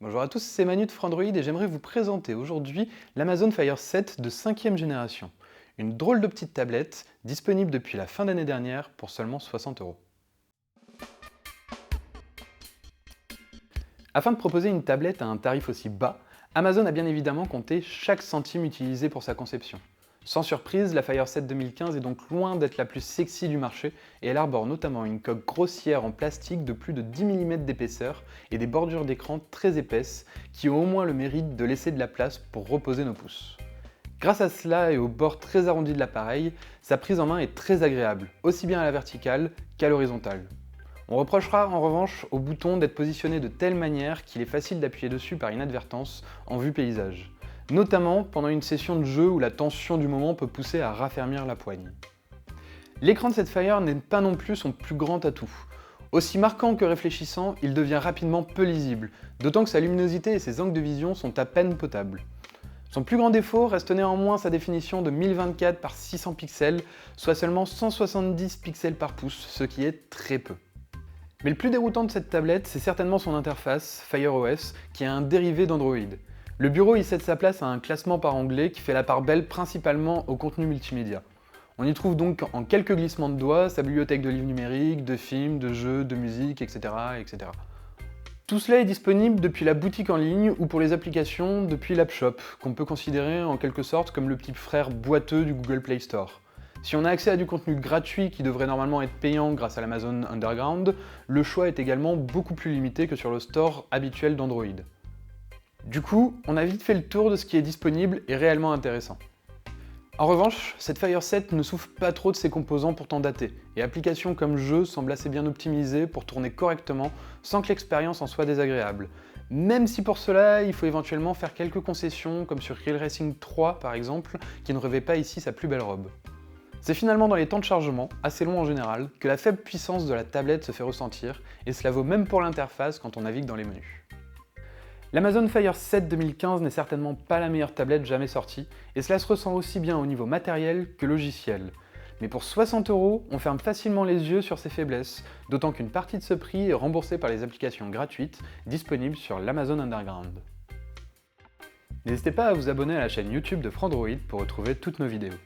Bonjour à tous, c'est Manu de Frandroid et j'aimerais vous présenter aujourd'hui l'Amazon Fire 7 de 5e génération. Une drôle de petite tablette, disponible depuis la fin d'année dernière pour seulement 60 €. Afin de proposer une tablette à un tarif aussi bas, Amazon a bien évidemment compté chaque centime utilisé pour sa conception. Sans surprise, la Fire 7 2015 est donc loin d'être la plus sexy du marché et elle arbore notamment une coque grossière en plastique de plus de 10 mm d'épaisseur et des bordures d'écran très épaisses qui ont au moins le mérite de laisser de la place pour reposer nos pouces. Grâce à cela et au bord très arrondi de l'appareil, sa prise en main est très agréable, aussi bien à la verticale qu'à l'horizontale. On reprochera en revanche au bouton d'être positionné de telle manière qu'il est facile d'appuyer dessus par inadvertance en vue paysage, notamment pendant une session de jeu où la tension du moment peut pousser à raffermir la poigne. L'écran de cette Fire n'est pas non plus son plus grand atout. Aussi marquant que réfléchissant, il devient rapidement peu lisible, d'autant que sa luminosité et ses angles de vision sont à peine potables. Son plus grand défaut reste néanmoins sa définition de 1024 par 600 pixels, soit seulement 170 pixels par pouce, ce qui est très peu. Mais le plus déroutant de cette tablette, c'est certainement son interface, Fire OS, qui est un dérivé d'Android. Le bureau y cède sa place à un classement par onglet qui fait la part belle principalement au contenu multimédia. On y trouve donc en quelques glissements de doigts sa bibliothèque de livres numériques, de films, de jeux, de musique, etc. etc. Tout cela est disponible depuis la boutique en ligne ou pour les applications depuis l'App Shop, qu'on peut considérer en quelque sorte comme le petit frère boiteux du Google Play Store. Si on a accès à du contenu gratuit qui devrait normalement être payant grâce à l'Amazon Underground, le choix est également beaucoup plus limité que sur le store habituel d'Android. Du coup, on a vite fait le tour de ce qui est disponible et réellement intéressant. En revanche, cette Fire 7 ne souffre pas trop de ses composants pourtant datés, et applications comme jeux semblent assez bien optimisées pour tourner correctement sans que l'expérience en soit désagréable. Même si pour cela, il faut éventuellement faire quelques concessions, comme sur Real Racing 3 par exemple, qui ne revêt pas ici sa plus belle robe. C'est finalement dans les temps de chargement, assez longs en général, que la faible puissance de la tablette se fait ressentir, et cela vaut même pour l'interface quand on navigue dans les menus. L'Amazon Fire 7 2015 n'est certainement pas la meilleure tablette jamais sortie, et cela se ressent aussi bien au niveau matériel que logiciel. Mais pour 60 €, on ferme facilement les yeux sur ses faiblesses, d'autant qu'une partie de ce prix est remboursée par les applications gratuites disponibles sur l'Amazon Underground. N'hésitez pas à vous abonner à la chaîne YouTube de Frandroid pour retrouver toutes nos vidéos.